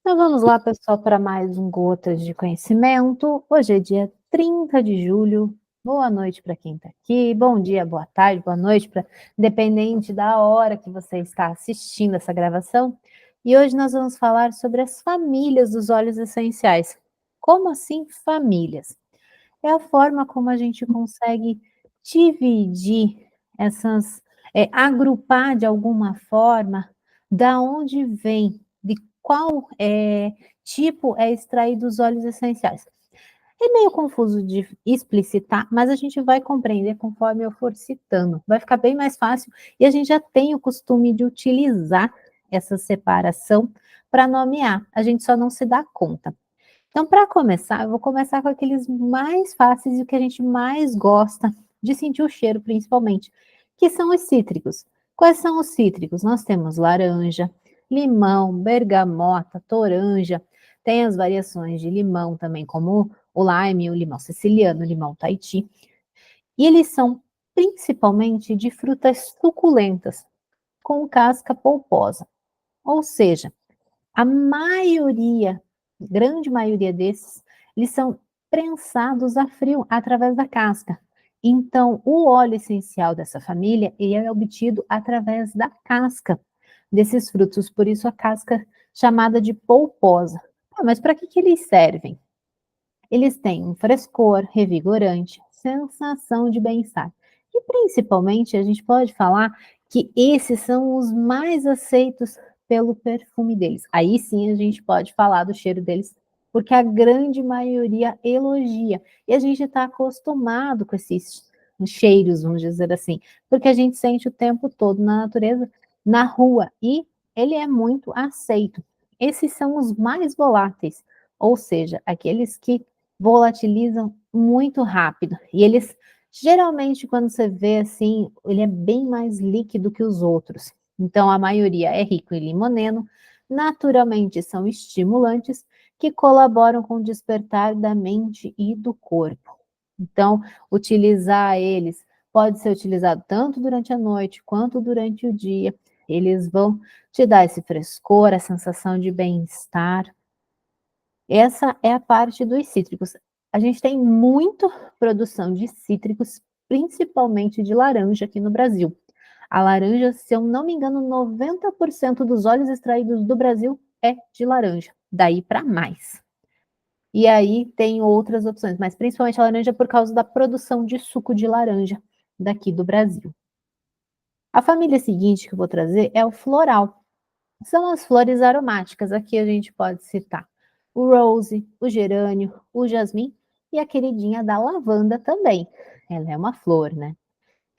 Então vamos lá, pessoal, para mais um Gotas de Conhecimento. Hoje é dia 30 de julho. Boa noite para quem está aqui. Bom dia, boa tarde, boa noite, independente da hora que você está assistindo essa gravação. E hoje nós vamos falar sobre as famílias dos óleos essenciais. Como assim famílias? É a forma como a gente consegue dividir essas, agrupar de alguma forma da onde vem, de qual tipo é extraído os óleos essenciais. É meio confuso de explicitar, mas a gente vai compreender conforme eu for citando. Vai ficar bem mais fácil e a gente já tem o costume de utilizar essa separação para nomear. A gente só não se dá conta. Então, para começar, eu vou começar com aqueles mais fáceis e o que a gente mais gosta de sentir o cheiro, principalmente, que são os cítricos. Quais são os cítricos? Nós temos laranja, limão, bergamota, toranja, tem as variações de limão também, como o lime, o limão siciliano, o limão Tahiti. E eles são principalmente de frutas suculentas, com casca polposa. Ou seja, a maioria, grande maioria desses, eles são prensados a frio através da casca. Então, o óleo essencial dessa família, ele é obtido através da casca desses frutos, por isso a casca chamada de polposa. Ah, mas para que eles servem? Eles têm um frescor revigorante, sensação de bem-estar. E principalmente a gente pode falar que esses são os mais aceitos pelo perfume deles. Aí sim a gente pode falar do cheiro deles, porque a grande maioria elogia. E a gente está acostumado com esses cheiros, vamos dizer assim, porque a gente sente o tempo todo na natureza, na rua, e ele é muito aceito. Esses são os mais voláteis, ou seja, aqueles que volatilizam muito rápido. E eles, geralmente, quando você vê assim, ele é bem mais líquido que os outros. Então, a maioria é rico em limoneno, naturalmente são estimulantes que colaboram com o despertar da mente e do corpo. Então, utilizar eles pode ser utilizado tanto durante a noite quanto durante o dia. Eles vão te dar esse frescor, a sensação de bem-estar. Essa é a parte dos cítricos. A gente tem muita produção de cítricos, principalmente de laranja aqui no Brasil. A laranja, se eu não me engano, 90% dos óleos extraídos do Brasil é de laranja, daí para mais. E aí tem outras opções, mas principalmente a laranja por causa da produção de suco de laranja daqui do Brasil. A família seguinte que eu vou trazer é o floral. São as flores aromáticas, aqui a gente pode citar o rose, o gerânio, o jasmim e a queridinha da lavanda também. Ela é uma flor, né?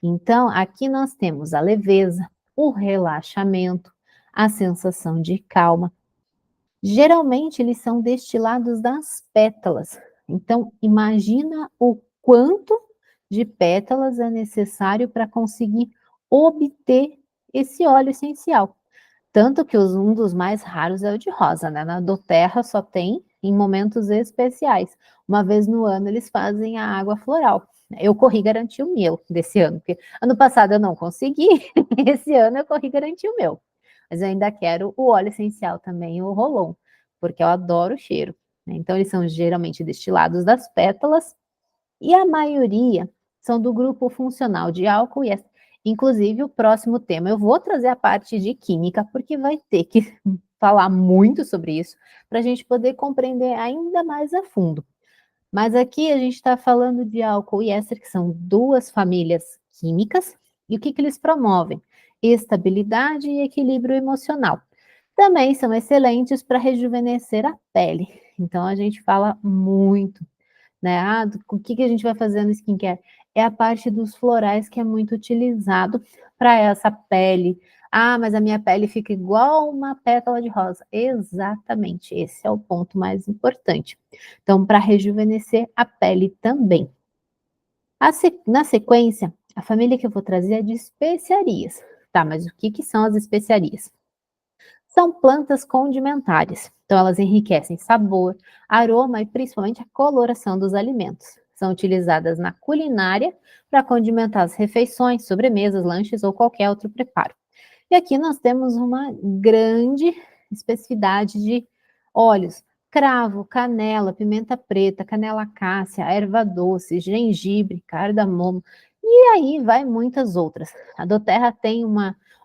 Então, aqui nós temos a leveza, o relaxamento, a sensação de calma. Geralmente eles são destilados das pétalas. Então, imagina o quanto de pétalas é necessário para conseguir obter esse óleo essencial. Tanto que um dos mais raros é o de rosa, né? Na do terra só tem em momentos especiais. Uma vez no ano eles fazem a água floral. Eu corri garantir o meu desse ano, porque ano passado eu não consegui, esse ano eu corri garantir o meu. Mas eu ainda quero o óleo essencial também, o Rolon, porque eu adoro o cheiro, né? Então eles são geralmente destilados das pétalas e a maioria são do grupo funcional de álcool e éster. Inclusive, o próximo tema eu vou trazer a parte de química, porque vai ter que falar muito sobre isso para a gente poder compreender ainda mais a fundo. Mas aqui a gente está falando de álcool e éster, que são duas famílias químicas, e o que eles promovem? Estabilidade e equilíbrio emocional. Também são excelentes para rejuvenescer a pele. Então a gente fala muito, né? Ah, o que a gente vai fazer no skincare? É a parte dos florais que é muito utilizado para essa pele. Ah, mas a minha pele fica igual uma pétala de rosa. Exatamente, esse é o ponto mais importante. Então, para rejuvenescer a pele também. Na sequência, a família que eu vou trazer é de especiarias. Tá, mas o que são as especiarias? São plantas condimentares, então elas enriquecem sabor, aroma e principalmente a coloração dos alimentos. São utilizadas na culinária para condimentar as refeições, sobremesas, lanches ou qualquer outro preparo. E aqui nós temos uma grande especificidade de Óleos, cravo, canela, pimenta preta, canela cássia, erva doce, gengibre, cardamomo, e aí vai muitas outras. A doTERRA tem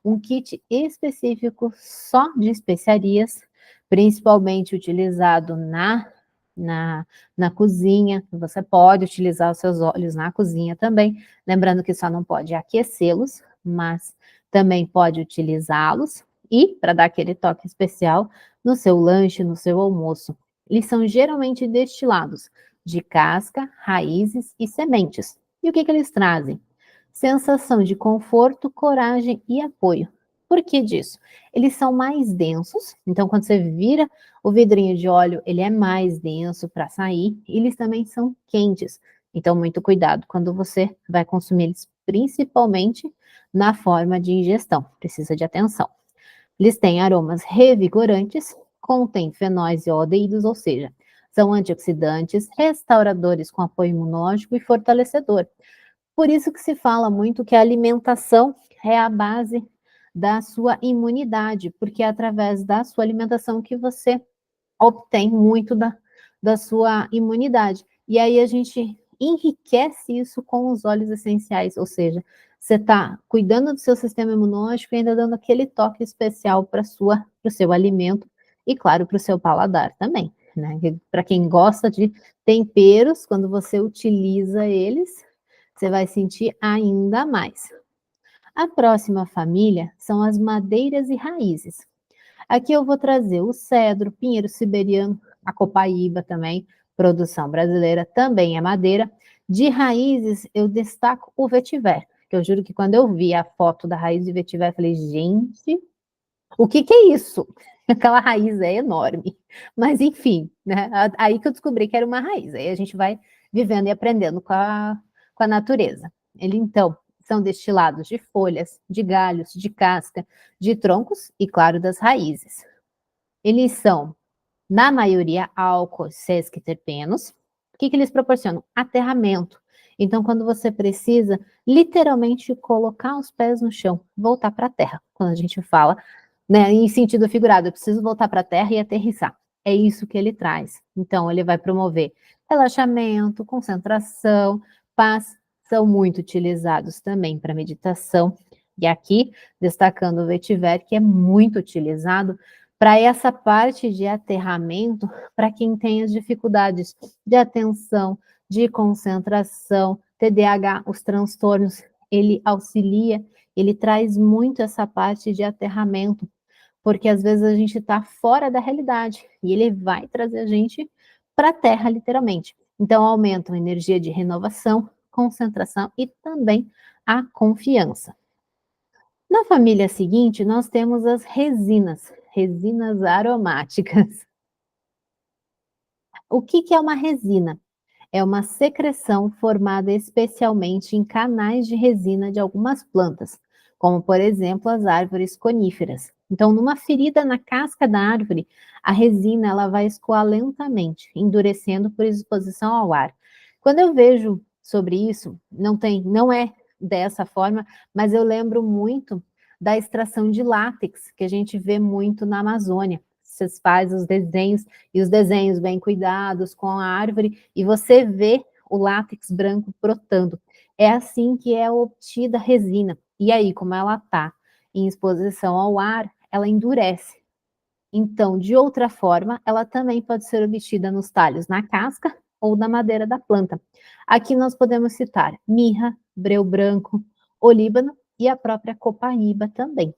um kit específico só de especiarias, principalmente utilizado na, na cozinha. Você pode utilizar os seus óleos na cozinha também, lembrando que só não pode aquecê-los, mas também pode utilizá-los e, para dar aquele toque especial, no seu lanche, no seu almoço. Eles são geralmente destilados de casca, raízes e sementes. E o que eles trazem? Sensação de conforto, coragem e apoio. Por que disso? Eles são mais densos, então quando você vira o vidrinho de óleo, ele é mais denso para sair, e eles também são quentes. Então, muito cuidado quando você vai consumir eles, principalmente na forma de ingestão. Precisa de atenção. Eles têm aromas revigorantes, contêm fenóis e aldeídos, ou seja, são antioxidantes, restauradores com apoio imunológico e fortalecedor. Por isso que se fala muito que a alimentação é a base da sua imunidade, porque é através da sua alimentação que você obtém muito da sua imunidade. E aí a gente enriquece isso com os óleos essenciais, ou seja, você está cuidando do seu sistema imunológico e ainda dando aquele toque especial para o seu alimento e, claro, para o seu paladar também. Né? Para quem gosta de temperos, quando você utiliza eles, você vai sentir ainda mais. A próxima família são as madeiras e raízes. Aqui eu vou trazer o cedro, pinheiro siberiano, a copaíba também, produção brasileira, também é madeira. De raízes, eu destaco o vetiver, que eu juro que quando eu vi a foto da raiz de vetiver, eu falei, gente, o que é isso? Aquela raiz é enorme. Mas enfim, né? Aí que eu descobri que era uma raiz. Aí a gente vai vivendo e aprendendo com a natureza. Ele, então, são destilados de folhas, de galhos, de casca, de troncos e, claro, das raízes. Eles são, na maioria, álcools, sesquiterpenos. O que eles proporcionam? Aterramento. Então, quando você precisa, literalmente, colocar os pés no chão, voltar para a terra. Quando a gente fala, né, em sentido figurado, eu preciso voltar para a terra e aterrissar. É isso que ele traz. Então, ele vai promover relaxamento, concentração, paz, são muito utilizados também para meditação. E aqui, destacando o vetiver, que é muito utilizado para essa parte de aterramento, para quem tem as dificuldades de atenção, de concentração, TDAH, os transtornos, ele auxilia, ele traz muito essa parte de aterramento, porque às vezes a gente está fora da realidade e ele vai trazer a gente para a Terra, literalmente. Então, aumenta a energia de renovação, concentração e também a confiança. Na família seguinte, nós temos as resinas aromáticas. O que é uma resina? É uma secreção formada especialmente em canais de resina de algumas plantas, como por exemplo as árvores coníferas. Então, numa ferida na casca da árvore, a resina ela vai escoar lentamente, endurecendo por exposição ao ar. Quando eu vejo sobre isso, não é dessa forma, mas eu lembro muito da extração de látex que a gente vê muito na Amazônia. Você faz os desenhos e os desenhos bem cuidados com a árvore e você vê o látex branco brotando. É assim que é obtida a resina. E aí, como ela está em exposição ao ar, ela endurece. Então, de outra forma, ela também pode ser obtida nos talhos, na casca ou na madeira da planta. Aqui nós podemos citar mirra, breu branco, olíbano e a própria copaíba também.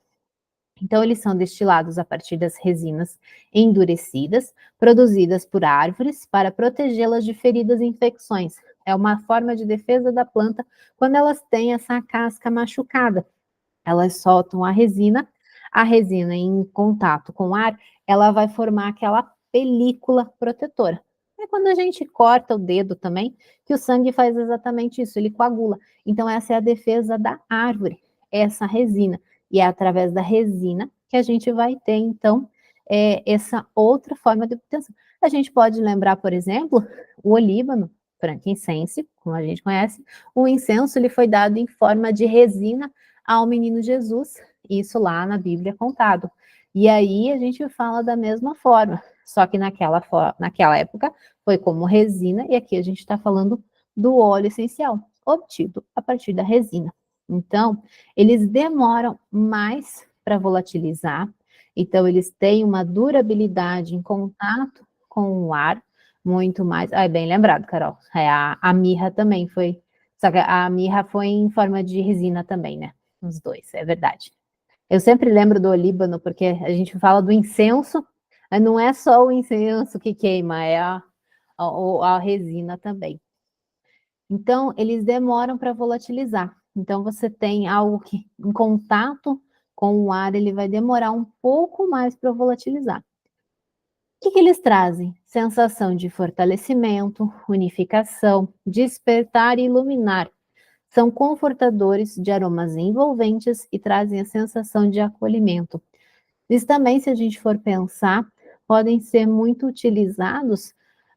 Então, eles são destilados a partir das resinas endurecidas, produzidas por árvores para protegê-las de feridas e infecções. É uma forma de defesa da planta quando elas têm essa casca machucada. Elas soltam a resina em contato com o ar, ela vai formar aquela película protetora. É quando a gente corta o dedo também, que o sangue faz exatamente isso, ele coagula. Então, essa é a defesa da árvore, essa resina. E é através da resina que a gente vai ter, então, essa outra forma de obtenção. A gente pode lembrar, por exemplo, o olíbano, frankincense, como a gente conhece, o incenso ele foi dado em forma de resina ao menino Jesus, isso lá na Bíblia é contado. E aí a gente fala da mesma forma, só que naquela época foi como resina, e aqui a gente está falando do óleo essencial, obtido a partir da resina. Então, eles demoram mais para volatilizar, então eles têm uma durabilidade em contato com o ar, muito mais. Ah, é bem lembrado, Carol. A mirra também foi. Só que a mirra foi em forma de resina também, né? Os dois, é verdade. Eu sempre lembro do olíbano, porque a gente fala do incenso, mas não é só o incenso que queima, é a resina também. Então, eles demoram para volatilizar. Então, você tem algo que, em contato com o ar, ele vai demorar um pouco mais para volatilizar. O que eles trazem? Sensação de fortalecimento, unificação, despertar e iluminar. São confortadores de aromas envolventes e trazem a sensação de acolhimento. Eles também, se a gente for pensar, podem ser muito utilizados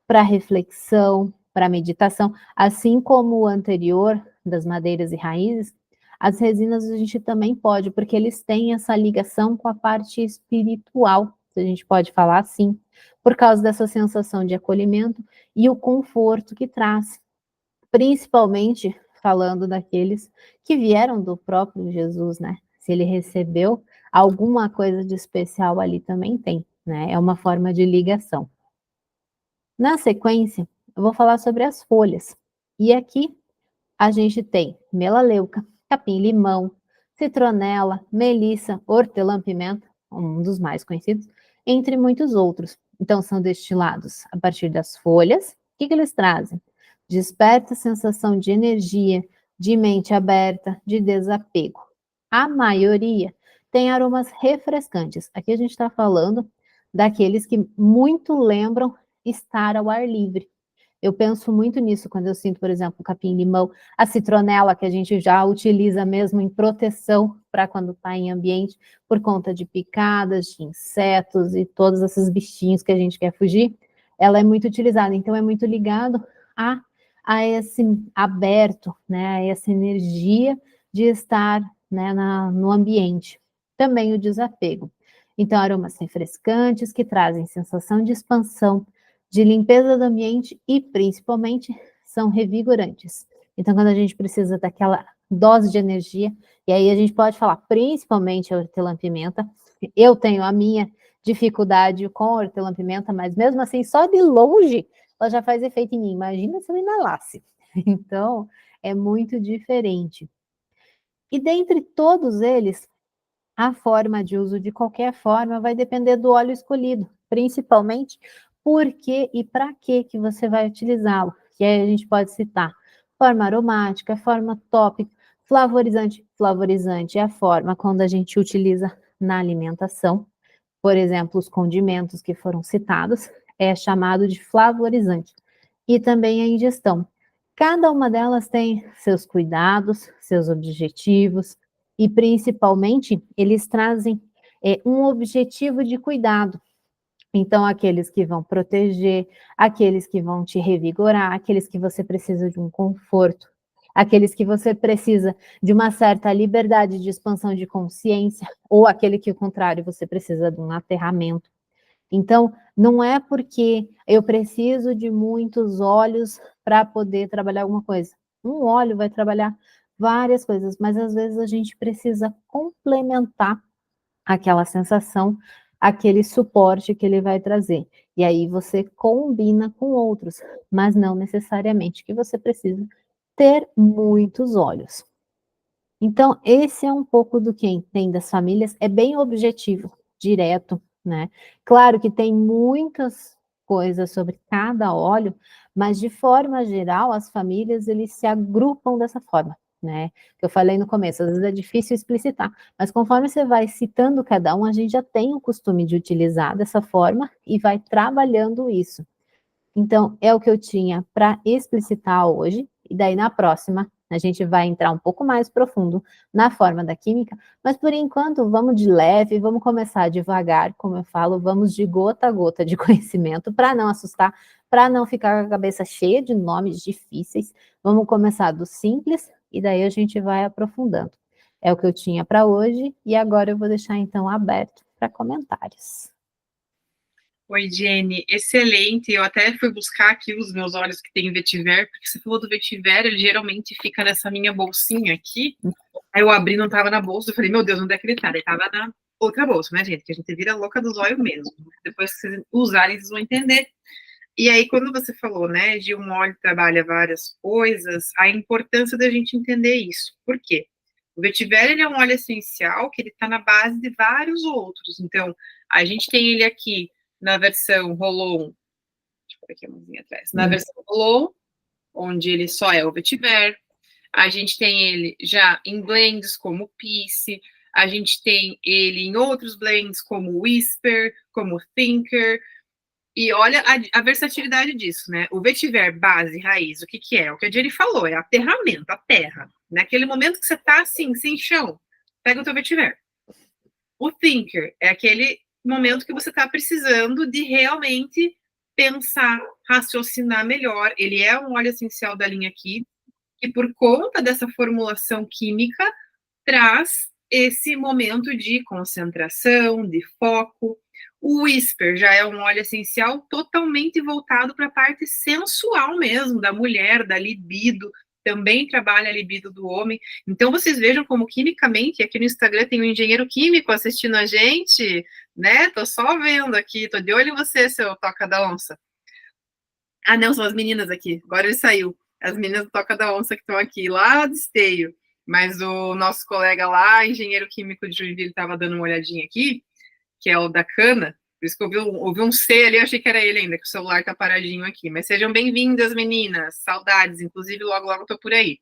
para reflexão, para meditação, assim como o anterior, das madeiras e raízes, as resinas a gente também pode, porque eles têm essa ligação com a parte espiritual, se a gente pode falar assim, por causa dessa sensação de acolhimento e o conforto que traz, principalmente falando daqueles que vieram do próprio Jesus, né? Se ele recebeu alguma coisa de especial ali também tem, né? É uma forma de ligação. Na sequência, eu vou falar sobre as folhas. E aqui a gente tem melaleuca, capim-limão, citronela, melissa, hortelã-pimenta, um dos mais conhecidos, entre muitos outros. Então, são destilados a partir das folhas. O que eles trazem? Desperta a sensação de energia, de mente aberta, de desapego. A maioria tem aromas refrescantes. Aqui a gente está falando daqueles que muito lembram estar ao ar livre. Eu penso muito nisso quando eu sinto, por exemplo, o capim-limão, a citronela, que a gente já utiliza mesmo em proteção para quando está em ambiente, por conta de picadas, de insetos e todos esses bichinhos que a gente quer fugir, ela é muito utilizada. Então, é muito ligado a, a esse aberto, né, a essa energia de estar, né, no ambiente. Também o desapego. Então, aromas refrescantes que trazem sensação de expansão, de limpeza do ambiente e, principalmente, são revigorantes. Então, quando a gente precisa daquela dose de energia, e aí a gente pode falar principalmente a hortelã-pimenta, eu tenho a minha dificuldade com a hortelã-pimenta, mas mesmo assim, só de longe, ela já faz efeito em mim. Imagina se eu inalasse. Então, é muito diferente. E dentre todos eles, a forma de uso de qualquer forma vai depender do óleo escolhido, principalmente por que e para que você vai utilizá-lo. Que aí a gente pode citar forma aromática, forma tópica, flavorizante. Flavorizante é a forma quando a gente utiliza na alimentação. Por exemplo, os condimentos que foram citados é chamado de flavorizante. E também a ingestão. Cada uma delas tem seus cuidados, seus objetivos, e principalmente eles trazem um objetivo de cuidado. Então, aqueles que vão proteger, aqueles que vão te revigorar, aqueles que você precisa de um conforto, aqueles que você precisa de uma certa liberdade de expansão de consciência, ou aquele que, ao contrário, você precisa de um aterramento. Então, não é porque eu preciso de muitos óleos para poder trabalhar alguma coisa. Um óleo vai trabalhar várias coisas, mas às vezes a gente precisa complementar aquela sensação, aquele suporte que ele vai trazer. E aí você combina com outros, mas não necessariamente que você precisa ter muitos óleos. Então, esse é um pouco do que tem das famílias, é bem objetivo, direto, né? Claro que tem muitas coisas sobre cada óleo, mas de forma geral, as famílias eles se agrupam dessa forma, né? Que eu falei no começo, às vezes é difícil explicitar, mas conforme você vai citando cada um, a gente já tem o costume de utilizar dessa forma e vai trabalhando isso. Então, é o que eu tinha para explicitar hoje, e daí na próxima a gente vai entrar um pouco mais profundo na forma da química, mas por enquanto vamos de leve, vamos começar devagar, como eu falo, vamos de gota a gota de conhecimento, para não assustar, para não ficar com a cabeça cheia de nomes difíceis. Vamos começar do simples e daí a gente vai aprofundando. É o que eu tinha para hoje e agora eu vou deixar então aberto para comentários. Oi, Jenny, excelente. Eu até fui buscar aqui os meus olhos que tem vetiver, porque você falou do vetiver, ele geralmente fica nessa minha bolsinha aqui. Aí eu abri, não tava na bolsa, eu falei, meu Deus, onde é que ele tá? Ele tava na outra bolsa, né, gente? Que a gente vira louca dos olhos mesmo. Depois que vocês usarem, vocês vão entender. E aí, quando você falou, né, de um óleo que trabalha várias coisas, a importância da gente entender isso. Por quê? O vetiver, ele é um óleo essencial que ele está na base de vários outros. Então, a gente tem ele aqui na versão roll-on, deixa eu pôr aqui a mãozinha atrás, na versão roll-on, onde ele só é o vetiver. A gente tem ele já em blends como o Peace, a gente tem ele em outros blends como o Whisper, como o Thinker, e olha a versatilidade disso, né? O vetiver base, raiz, o que que é? O que a Jenny falou, é aterramento, a terra. Naquele momento que você tá assim, sem chão, pega o teu vetiver. O thinker é aquele momento que você está precisando de realmente pensar, raciocinar melhor. Ele é um óleo essencial da linha aqui, e por conta dessa formulação química, traz esse momento de concentração, de foco. O Whisper já é um óleo essencial totalmente voltado para a parte sensual mesmo, da mulher, da libido, também trabalha a libido do homem. Então, vocês vejam como quimicamente, aqui no Instagram tem um engenheiro químico assistindo a gente, né? Tô só vendo aqui, tô de olho em você, seu Toca da Onça. Ah, não, são as meninas aqui, agora ele saiu. As meninas do Toca da Onça que estão aqui, lá do esteio. Mas o nosso colega lá, engenheiro químico de Joinville, estava dando uma olhadinha aqui, que é o da Cana. Por isso que eu ouvi um C ali, eu achei que era ele ainda, que o celular tá paradinho aqui. Mas sejam bem-vindas, meninas. Saudades, inclusive logo, logo eu tô por aí.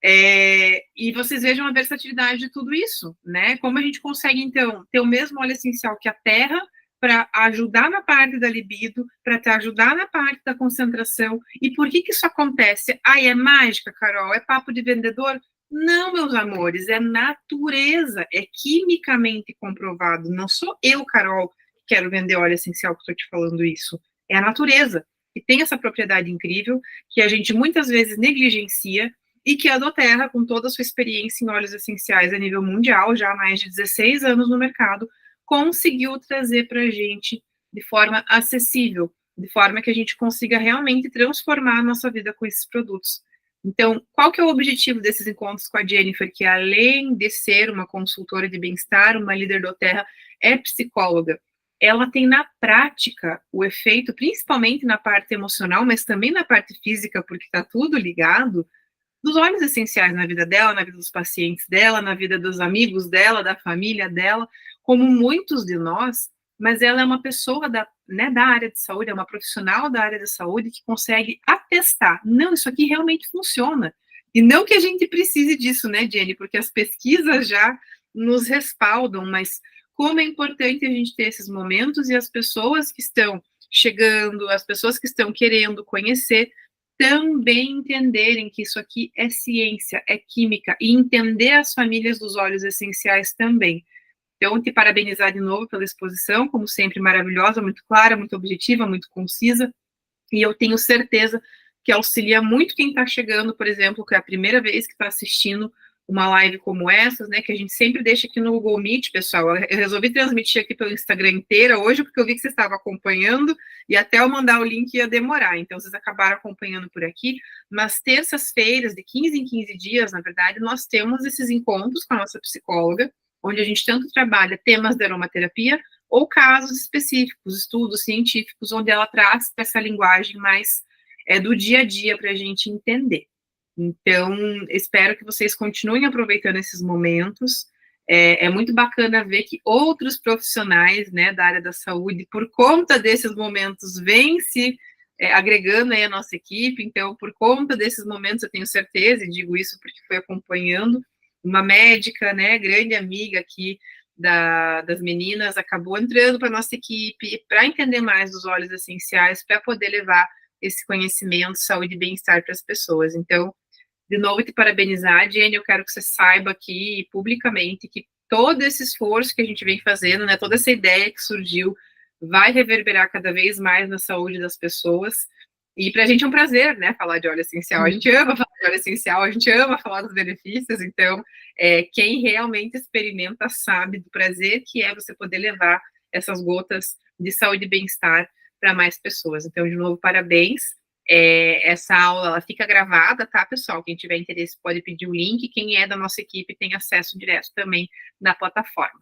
E vocês vejam a versatilidade de tudo isso, né? Como a gente consegue, então, ter o mesmo óleo essencial que a terra para ajudar na parte da libido, para te ajudar na parte da concentração. E por que isso acontece? Ai, é mágica, Carol? É papo de vendedor? Não, meus amores, é natureza, é quimicamente comprovado. Não sou eu, Carol, que quero vender óleo essencial que estou te falando isso. É a natureza, que tem essa propriedade incrível, que a gente muitas vezes negligencia, e que a Doterra, com toda a sua experiência em óleos essenciais a nível mundial, já há mais de 16 anos no mercado, conseguiu trazer para a gente de forma acessível, de forma que a gente consiga realmente transformar a nossa vida com esses produtos. Então, qual que é o objetivo desses encontros com a Jennifer, que além de ser uma consultora de bem-estar, uma líder Doterra, é psicóloga? Ela tem na prática o efeito, principalmente na parte emocional, mas também na parte física, porque está tudo ligado, dos óleos essenciais na vida dela, na vida dos pacientes dela, na vida dos amigos dela, da família dela, como muitos de nós, mas ela é uma pessoa da área de saúde, é uma profissional da área da saúde que consegue atestar, não, isso aqui realmente funciona. E não que a gente precise disso, né, Jenny, porque as pesquisas já nos respaldam, mas como é importante a gente ter esses momentos e as pessoas que estão chegando, as pessoas que estão querendo conhecer, também entenderem que isso aqui é ciência, é química, e entender as famílias dos óleos essenciais também. Então, te parabenizar de novo pela exposição, como sempre, maravilhosa, muito clara, muito objetiva, muito concisa, e eu tenho certeza que auxilia muito quem está chegando, por exemplo, que é a primeira vez que está assistindo uma live como essas, né, que a gente sempre deixa aqui no Google Meet, pessoal. Eu resolvi transmitir aqui pelo Instagram inteira hoje, porque eu vi que vocês estavam acompanhando, e até eu mandar o link ia demorar, então vocês acabaram acompanhando por aqui, mas terças-feiras, de 15 em 15 dias, na verdade, nós temos esses encontros com a nossa psicóloga, onde a gente tanto trabalha temas da aromaterapia, ou casos específicos, estudos científicos, onde ela traz essa linguagem mais do dia a dia para a gente entender. Então, espero que vocês continuem aproveitando esses momentos. É muito bacana ver que outros profissionais, né, da área da saúde, por conta desses momentos, vêm se agregando aí a nossa equipe. Então, por conta desses momentos, eu tenho certeza, e digo isso porque fui acompanhando, uma médica, né, grande amiga aqui das meninas, acabou entrando para a nossa equipe para entender mais dos óleos essenciais, para poder levar esse conhecimento, saúde e bem-estar para as pessoas. Então, de novo, te parabenizar, Jenny, eu quero que você saiba aqui publicamente que todo esse esforço que a gente vem fazendo, né, toda essa ideia que surgiu, vai reverberar cada vez mais na saúde das pessoas. E para a gente é um prazer, né, falar de óleo essencial. A gente ama falar de óleo essencial, a gente ama falar dos benefícios. Então, quem realmente experimenta sabe do prazer que é você poder levar essas gotas de saúde e bem-estar para mais pessoas. Então, de novo, parabéns. Essa aula ela fica gravada, tá, pessoal? Quem tiver interesse pode pedir o link. Quem é da nossa equipe tem acesso direto também na plataforma.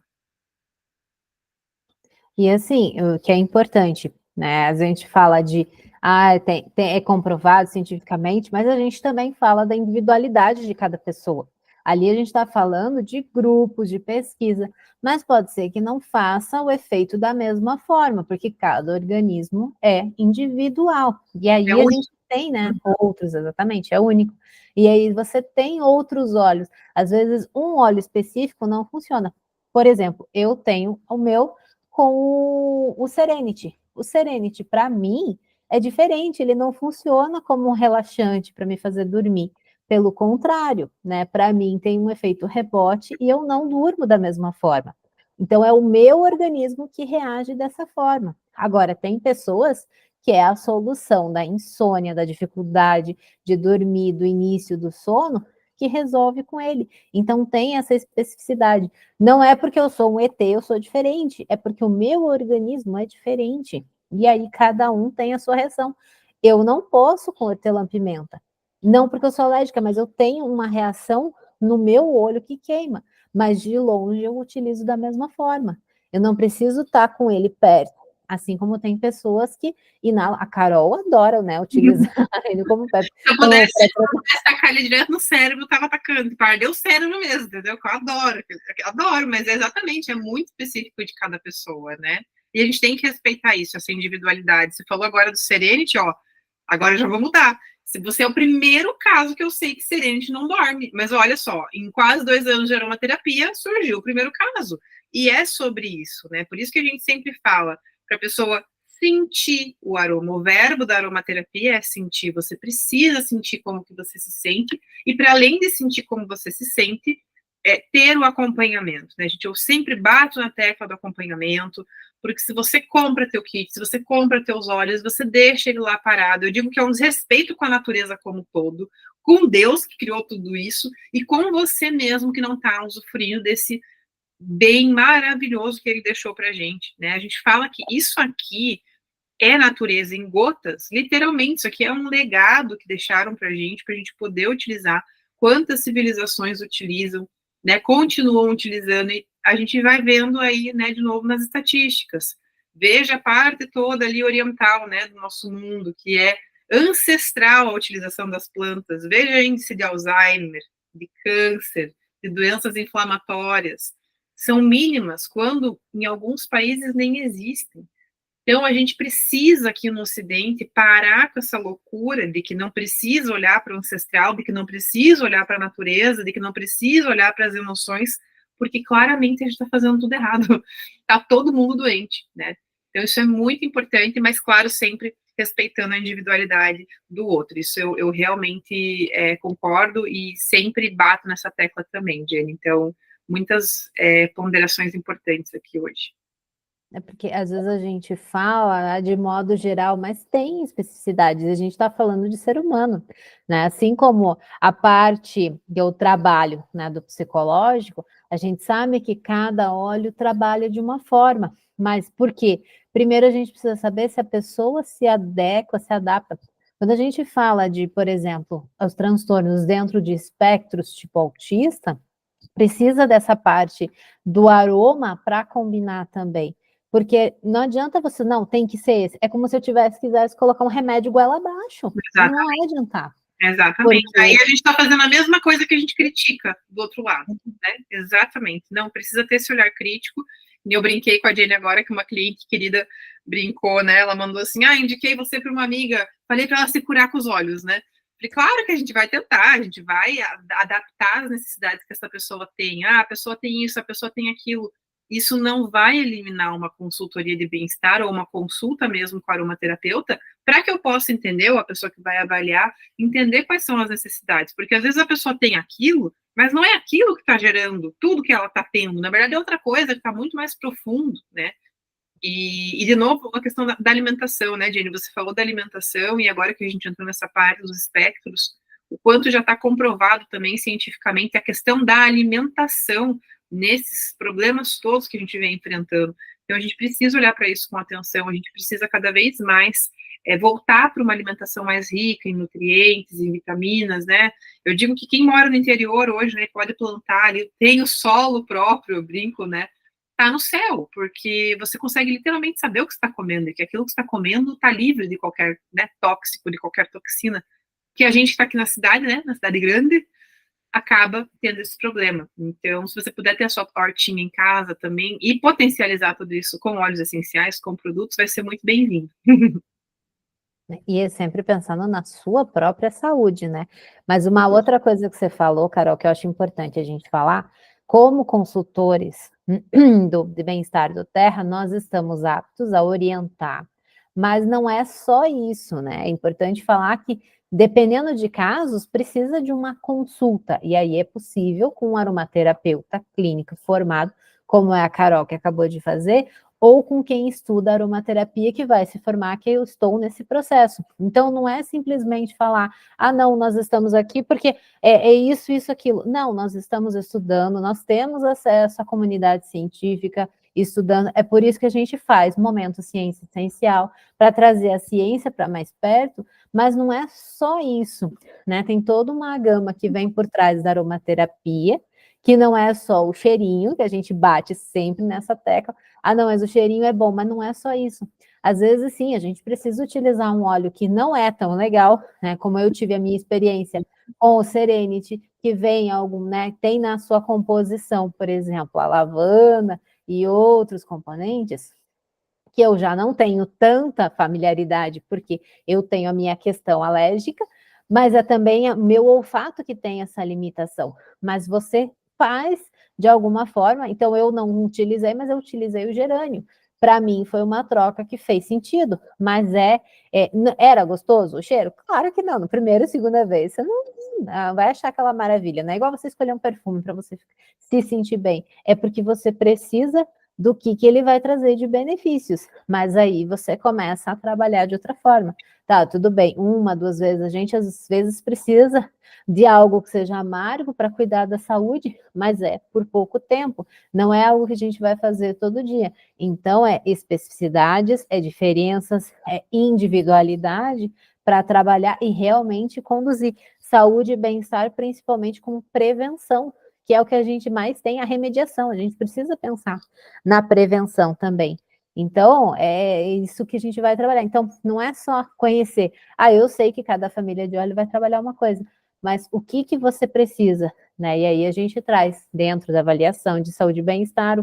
E assim, o que é importante, né? A gente fala de é comprovado cientificamente, mas a gente também fala da individualidade de cada pessoa. Ali a gente está falando de grupos, de pesquisa, mas pode ser que não faça o efeito da mesma forma, porque cada organismo é individual. E aí a gente tem, né, outros, exatamente, é único. E aí você tem outros óleos. Às vezes um óleo específico não funciona. Por exemplo, eu tenho o meu com o Serenity. O Serenity, para mim, é diferente, ele não funciona como um relaxante para me fazer dormir. Pelo contrário, né? Para mim tem um efeito rebote e eu não durmo da mesma forma. Então é o meu organismo que reage dessa forma. Agora, tem pessoas que é a solução da insônia, da dificuldade de dormir, do início do sono, que resolve com ele. Então tem essa especificidade. Não é porque eu sou um ET, eu sou diferente, é porque o meu organismo é diferente. E aí cada um tem a sua reação. Eu não posso com hortelã-pimenta. Não porque eu sou alérgica, mas eu tenho uma reação no meu olho que queima. Mas de longe eu utilizo da mesma forma. Eu não preciso estar com ele perto. Assim como tem pessoas que inalam. A Carol adora, né, utilizar ele como perto. Se eu pudesse tacar ele direto no cérebro, eu tava atacando. Perdeu o cérebro mesmo, entendeu? Que eu adoro, mas exatamente, é muito específico de cada pessoa, né? E a gente tem que respeitar isso, essa individualidade. Você falou agora do Serenity, ó, agora eu já vou mudar. Se você é o primeiro caso que eu sei que Serenity não dorme, mas olha só, em quase 2 anos de aromaterapia, surgiu o primeiro caso. E é sobre isso, né? Por isso que a gente sempre fala para a pessoa sentir o aroma. O verbo da aromaterapia é sentir. Você precisa sentir como que você se sente. E para além de sentir como você se sente, ter o acompanhamento, né, gente? Eu sempre bato na tecla do acompanhamento, porque se você compra teu kit, se você compra teus óleos, você deixa ele lá parado. Eu digo que é um desrespeito com a natureza como um todo, com Deus que criou tudo isso, e com você mesmo que não está usufruindo desse bem maravilhoso que ele deixou pra gente, né? A gente fala que isso aqui é natureza em gotas, literalmente, isso aqui é um legado que deixaram pra gente poder utilizar. Quantas civilizações utilizam, né? Continuam utilizando, e a gente vai vendo aí, né, de novo nas estatísticas. Veja a parte toda ali oriental, né, do nosso mundo, que é ancestral a utilização das plantas. Veja o índice de Alzheimer, de câncer, de doenças inflamatórias. São mínimas, quando em alguns países nem existem. Então, a gente precisa aqui no Ocidente parar com essa loucura de que não precisa olhar para o ancestral, de que não precisa olhar para a natureza, de que não precisa olhar para as emoções, porque claramente a gente está fazendo tudo errado. Está todo mundo doente, né? Então, isso é muito importante, mas, claro, sempre respeitando a individualidade do outro. Isso eu realmente concordo e sempre bato nessa tecla também, Jenny. Então, muitas ponderações importantes aqui hoje. É porque às vezes a gente fala de modo geral, mas tem especificidades. A gente está falando de ser humano, né? Assim como a parte que eu trabalho, né, do psicológico, a gente sabe que cada óleo trabalha de uma forma. Mas por quê? Primeiro a gente precisa saber se a pessoa se adequa, se adapta. Quando a gente fala de, por exemplo, os transtornos dentro de espectros tipo autista, precisa dessa parte do aroma para combinar também. Porque não adianta você, não, tem que ser esse. É como se eu quisesse colocar um remédio goela abaixo. Não vai adiantar. Exatamente. Porque... Aí a gente está fazendo a mesma coisa que a gente critica do outro lado, né? Exatamente. Não, precisa ter esse olhar crítico. E eu brinquei com a Jenny agora, que uma cliente querida brincou, né? Ela mandou assim, indiquei você para uma amiga, falei para ela se curar com os olhos, né? Falei, claro que a gente vai tentar, a gente vai adaptar as necessidades que essa pessoa tem. A pessoa tem isso, a pessoa tem aquilo. Isso não vai eliminar uma consultoria de bem-estar ou uma consulta mesmo com a aromaterapeuta, para que eu possa entender, ou a pessoa que vai avaliar, entender quais são as necessidades. Porque às vezes a pessoa tem aquilo, mas não é aquilo que está gerando tudo que ela está tendo. Na verdade, é outra coisa que está muito mais profundo, né? E, de novo, a questão da alimentação, né, Jenny? Você falou da alimentação, e agora que a gente entrou nessa parte dos espectros, o quanto já está comprovado também cientificamente a questão da alimentação nesses problemas todos que a gente vem enfrentando. Então, a gente precisa olhar para isso com atenção, a gente precisa cada vez mais voltar para uma alimentação mais rica em nutrientes, em vitaminas, né? Eu digo que quem mora no interior hoje, né, pode plantar ali, tem o solo próprio, eu brinco, né? Tá no céu, porque você consegue literalmente saber o que está comendo, e que aquilo que está comendo está livre de qualquer, né, tóxico, de qualquer toxina. Que a gente está aqui na cidade, né, na cidade grande, acaba tendo esse problema. Então, se você puder ter a sua hortinha em casa também e potencializar tudo isso com óleos essenciais, com produtos, vai ser muito bem-vindo. E é sempre pensando na sua própria saúde, né? Mas uma outra coisa que você falou, Carol, que eu acho importante a gente falar, como consultores de bem-estar do Terra, nós estamos aptos a orientar. Mas não é só isso, né? É importante falar que, dependendo de casos, precisa de uma consulta. E aí é possível com um aromaterapeuta clínico formado, como é a Carol que acabou de fazer, ou com quem estuda aromaterapia que vai se formar que eu estou nesse processo. Então, não é simplesmente falar, ah, não, nós estamos aqui porque é isso, isso, aquilo. Não, nós estamos estudando, nós temos acesso à comunidade científica, estudando, é por isso que a gente faz Momento Ciência Essencial, para trazer a ciência para mais perto, mas não é só isso, né? Tem toda uma gama que vem por trás da aromaterapia, que não é só o cheirinho, que a gente bate sempre nessa tecla, ah, não, mas o cheirinho é bom, mas não é só isso. Às vezes, sim, a gente precisa utilizar um óleo que não é tão legal, né? Como eu tive a minha experiência com o Serenity, que vem algum, né? Tem na sua composição, por exemplo, a lavanda e outros componentes, que eu já não tenho tanta familiaridade, porque eu tenho a minha questão alérgica, mas é também o meu olfato que tem essa limitação. Mas você faz de alguma forma, então eu não utilizei, mas eu utilizei o gerânio. Para mim foi uma troca que fez sentido, mas era gostoso o cheiro? Claro que não, na primeira e segunda vez você não vai achar aquela maravilha, não é igual você escolher um perfume para você se sentir bem, é porque você precisa do que ele vai trazer de benefícios, mas aí você começa a trabalhar de outra forma. Tá, tudo bem, uma, duas vezes, a gente às vezes precisa de algo que seja amargo para cuidar da saúde, mas é por pouco tempo, não é algo que a gente vai fazer todo dia. Então, é especificidades, é diferenças, é individualidade para trabalhar e realmente conduzir saúde e bem-estar, principalmente com prevenção, que é o que a gente mais tem, a remediação. A gente precisa pensar na prevenção também. Então, é isso que a gente vai trabalhar. Então, não é só conhecer. Ah, eu sei que cada família de óleo vai trabalhar uma coisa, mas o que você precisa, né? E aí a gente traz dentro da avaliação de saúde e bem-estar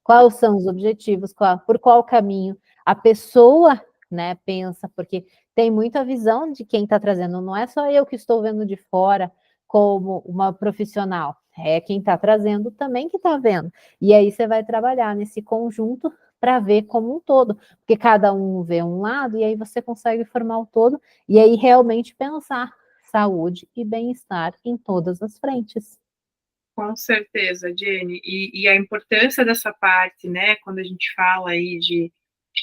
quais são os objetivos, por qual caminho a pessoa, né, pensa, porque tem muita visão de quem está trazendo, não é só eu que estou vendo de fora como uma profissional, é quem está trazendo também que está vendo. E aí você vai trabalhar nesse conjunto para ver como um todo, porque cada um vê um lado e aí você consegue formar o todo e aí realmente pensar saúde e bem-estar em todas as frentes. Com certeza, Jenny. E a importância dessa parte, né, quando a gente fala aí de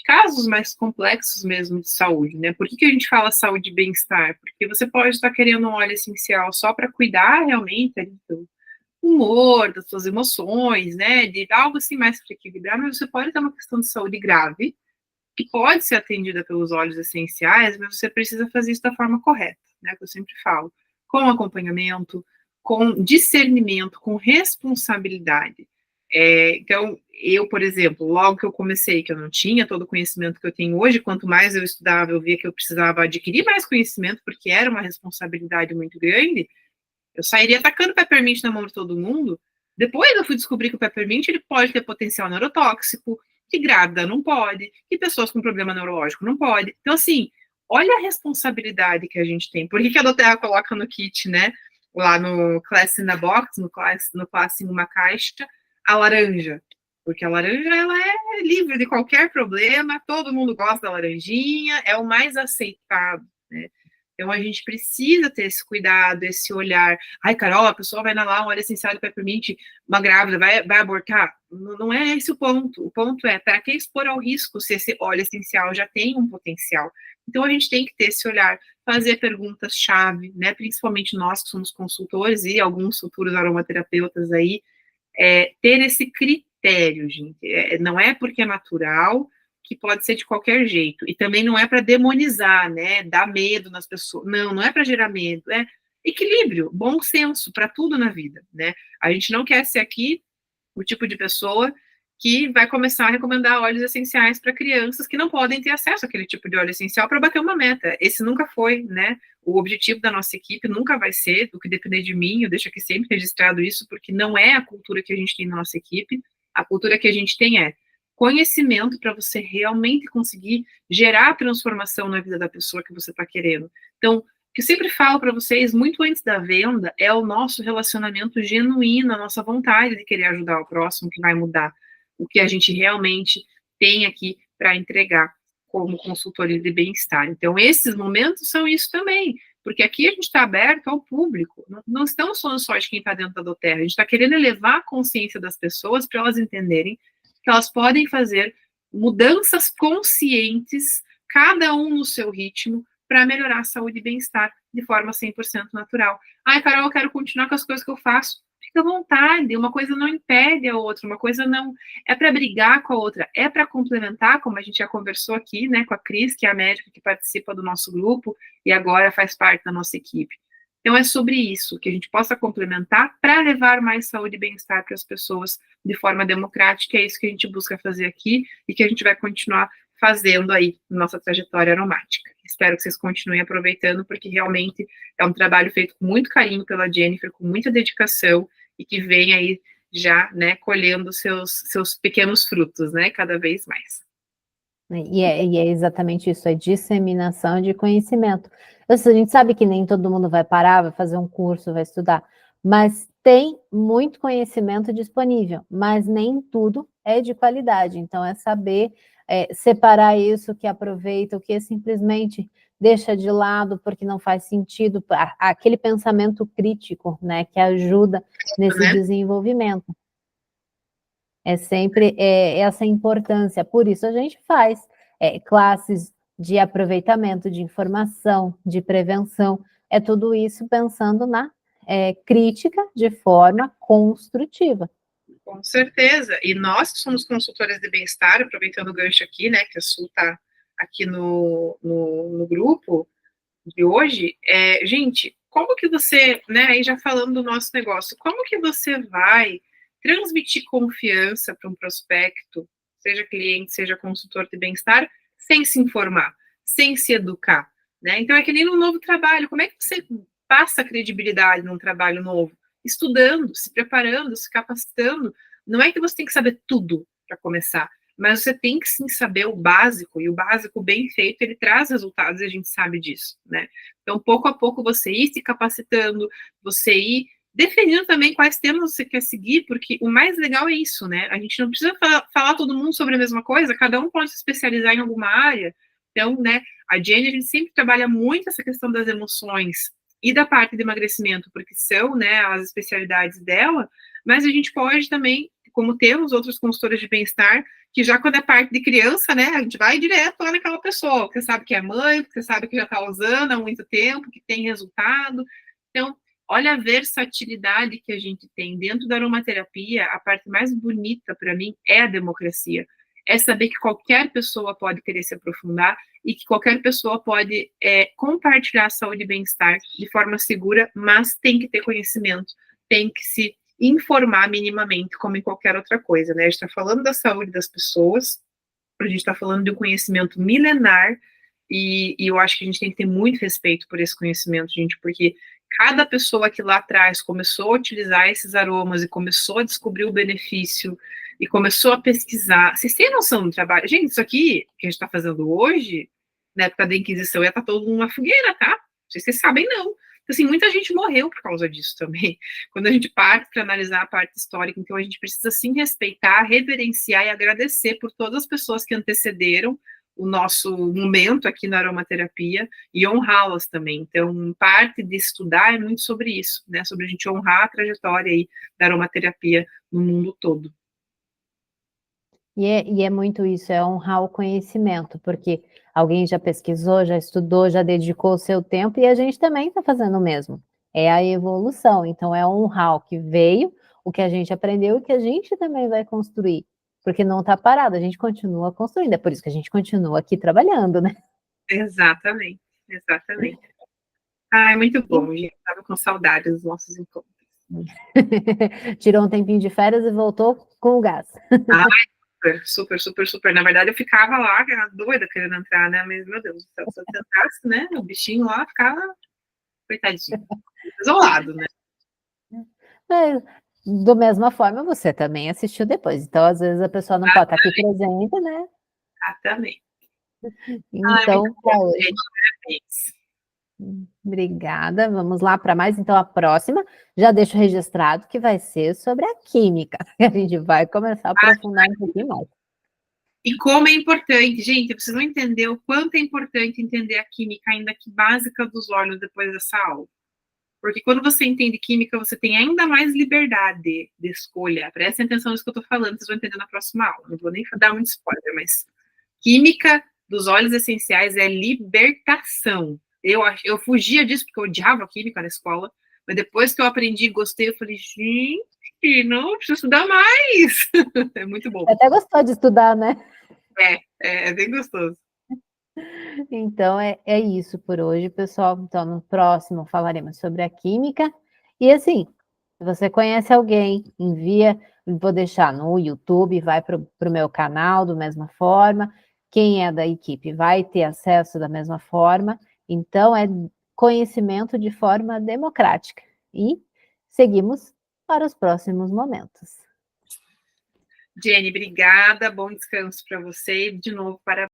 casos mais complexos mesmo de saúde, né? Por que a gente fala saúde e bem-estar? Porque você pode estar querendo um óleo essencial só para cuidar realmente do humor, das suas emoções, né? De algo assim mais para equilibrar, mas você pode ter uma questão de saúde grave, que pode ser atendida pelos óleos essenciais, mas você precisa fazer isso da forma correta, né? Que eu sempre falo, com acompanhamento, com discernimento, com responsabilidade. Então, eu, por exemplo, logo que eu comecei, que eu não tinha todo o conhecimento que eu tenho hoje, quanto mais eu estudava, eu via que eu precisava adquirir mais conhecimento, porque era uma responsabilidade muito grande, eu sairia atacando peppermint na mão de todo mundo. Depois eu fui descobrir que o peppermint ele pode ter potencial neurotóxico, que grávida não pode, que pessoas com problema neurológico não pode. Então, assim, olha a responsabilidade que a gente tem. Por que a Doterra coloca no kit, né? Lá no Class in a Box, no Class em uma caixa, a laranja. Porque a laranja, ela é livre de qualquer problema, todo mundo gosta da laranjinha, é o mais aceitado, né? Então, a gente precisa ter esse cuidado, esse olhar. Ai, Carol, a pessoa vai lá, um óleo essencial de peppermint, uma grávida, vai abortar? Não é esse o ponto. O ponto é, para que expor ao risco se esse óleo essencial já tem um potencial? Então, a gente tem que ter esse olhar, fazer perguntas-chave, né? Principalmente nós que somos consultores e alguns futuros aromaterapeutas aí, ter esse critério critério, gente. Não é porque é natural que pode ser de qualquer jeito. E também não é para demonizar, né? Dar medo nas pessoas. Não, não é para gerar medo. É equilíbrio, bom senso para tudo na vida, né? A gente não quer ser aqui o tipo de pessoa que vai começar a recomendar óleos essenciais para crianças que não podem ter acesso àquele tipo de óleo essencial para bater uma meta. Esse nunca foi, né? O objetivo da nossa equipe nunca vai ser, do que depender de mim, eu deixo aqui sempre registrado isso, porque não é a cultura que a gente tem na nossa equipe. A cultura que a gente tem é conhecimento para você realmente conseguir gerar a transformação na vida da pessoa que você está querendo. Então, o que eu sempre falo para vocês, muito antes da venda, é o nosso relacionamento genuíno, a nossa vontade de querer ajudar o próximo que vai mudar o que a gente realmente tem aqui para entregar como consultoria de bem-estar. Então, esses momentos são isso também, porque aqui a gente está aberto ao público, não estamos falando só de quem está dentro da Doterra, a gente está querendo elevar a consciência das pessoas para elas entenderem que elas podem fazer mudanças conscientes, cada um no seu ritmo, para melhorar a saúde e bem-estar de forma 100% natural. Ai, Carol, eu quero continuar com as coisas que eu faço. Fica à vontade, uma coisa não impede a outra, uma coisa não é para brigar com a outra, é para complementar, como a gente já conversou aqui, né, com a Cris, que é a médica que participa do nosso grupo e agora faz parte da nossa equipe. Então é sobre isso, que a gente possa complementar para levar mais saúde e bem-estar para as pessoas de forma democrática, é isso que a gente busca fazer aqui e que a gente vai continuar fazendo aí na nossa trajetória aromática. Espero que vocês continuem aproveitando, porque realmente é um trabalho feito com muito carinho pela Jennifer, com muita dedicação, e que vem aí já, né, colhendo seus pequenos frutos, né, cada vez mais. E é exatamente isso, é disseminação de conhecimento. A gente sabe que nem todo mundo vai parar, vai fazer um curso, vai estudar, mas tem muito conhecimento disponível, mas nem tudo é de qualidade. Então, é saber separar isso, que aproveita, o que simplesmente deixa de lado porque não faz sentido, aquele pensamento crítico, né, que ajuda nesse desenvolvimento. É sempre essa importância. Por isso a gente faz classes de aproveitamento de informação, de prevenção. É tudo isso pensando na crítica de forma construtiva. Com certeza. E nós que somos consultores de bem-estar, aproveitando o gancho aqui, né, que a Sul está aqui no grupo de hoje, gente, como que você, né, aí já falando do nosso negócio, como que você vai transmitir confiança para um prospecto, seja cliente, seja consultor de bem-estar, sem se informar, sem se educar, né? Então é que nem num novo trabalho, como é que você passa credibilidade num trabalho novo? Estudando, se preparando, se capacitando. Não é que você tem que saber tudo para começar, mas você tem que sim saber o básico, e o básico bem feito, ele traz resultados, e a gente sabe disso, né? Então, pouco a pouco, você ir se capacitando, você ir definindo também quais temas você quer seguir, porque o mais legal é isso, né? A gente não precisa falar todo mundo sobre a mesma coisa, cada um pode se especializar em alguma área. Então, né, a Jenny, a gente sempre trabalha muito essa questão das emoções e da parte de emagrecimento, porque são, né, as especialidades dela, mas a gente pode também, como temos outros consultores de bem-estar, que já quando é parte de criança, né, a gente vai direto lá naquela pessoa, que você sabe que é mãe, que você sabe que já está usando há muito tempo, que tem resultado. Então, olha a versatilidade que a gente tem dentro da aromaterapia. A parte mais bonita para mim é a democracia. É saber que qualquer pessoa pode querer se aprofundar e que qualquer pessoa pode compartilhar saúde e bem-estar de forma segura, mas tem que ter conhecimento, tem que se informar minimamente, como em qualquer outra coisa, né? A gente está falando da saúde das pessoas, a gente está falando de um conhecimento milenar, e eu acho que a gente tem que ter muito respeito por esse conhecimento, gente, porque cada pessoa que lá atrás começou a utilizar esses aromas e começou a descobrir o benefício e começou a pesquisar. Vocês têm noção do trabalho? Gente, isso aqui que a gente está fazendo hoje, na época da Inquisição, ia estar todo mundo numa fogueira, tá? Não sei se vocês sabem, não. Assim, muita gente morreu por causa disso também. Quando a gente parte para analisar a parte histórica, então a gente precisa sim respeitar, reverenciar e agradecer por todas as pessoas que antecederam o nosso momento aqui na aromaterapia e honrá-las também. Então, parte de estudar é muito sobre isso, né? Sobre a gente honrar a trajetória aí da aromaterapia no mundo todo. E é muito isso, é honrar o conhecimento, porque alguém já pesquisou, já estudou, já dedicou o seu tempo, e a gente também está fazendo o mesmo. É a evolução, então é honrar o que veio, o que a gente aprendeu e que a gente também vai construir, porque não está parado, a gente continua construindo, é por isso que a gente continua aqui trabalhando, né? Exatamente, exatamente. Ai, muito bom, gente. Estava com saudade dos nossos encontros. Tirou um tempinho de férias e voltou com o gás. Super, super, super. Na verdade, eu ficava lá, doida querendo entrar, né? Mas, meu Deus, se eu tentasse, né? O bichinho lá ficava, coitadinho, isolado, né? Mas, da mesma forma, você também assistiu depois. Então, às vezes, a pessoa não pode estar aqui presente, né? Exatamente. Ai, muito Então, bom, para hoje. gente. Parabéns. Obrigada. Vamos lá para mais. Então, a próxima, já deixo registrado que vai ser sobre a química. A gente vai começar a aprofundar um pouquinho mais. E como é importante, gente, vocês vão entender o quanto é importante entender a química, ainda que básica dos óleos depois dessa aula. Porque quando você entende química, você tem ainda mais liberdade de escolha. Prestem atenção nisso que eu estou falando, vocês vão entender na próxima aula. Não vou nem dar muito spoiler, mas química dos óleos essenciais é libertação. Eu fugia disso porque eu odiava química na escola, mas depois que eu aprendi e gostei, eu falei, gente, não, eu preciso estudar mais. É muito bom. Você até gostou de estudar, né? É bem gostoso. Então, é isso por hoje, pessoal. Então, no próximo falaremos sobre a química. E assim, se você conhece alguém, envia, vou deixar no YouTube, vai para o meu canal da mesma forma. Quem é da equipe vai ter acesso da mesma forma. Então, é conhecimento de forma democrática. E seguimos para os próximos momentos. Jenny, obrigada. Bom descanso para você. De novo, parabéns.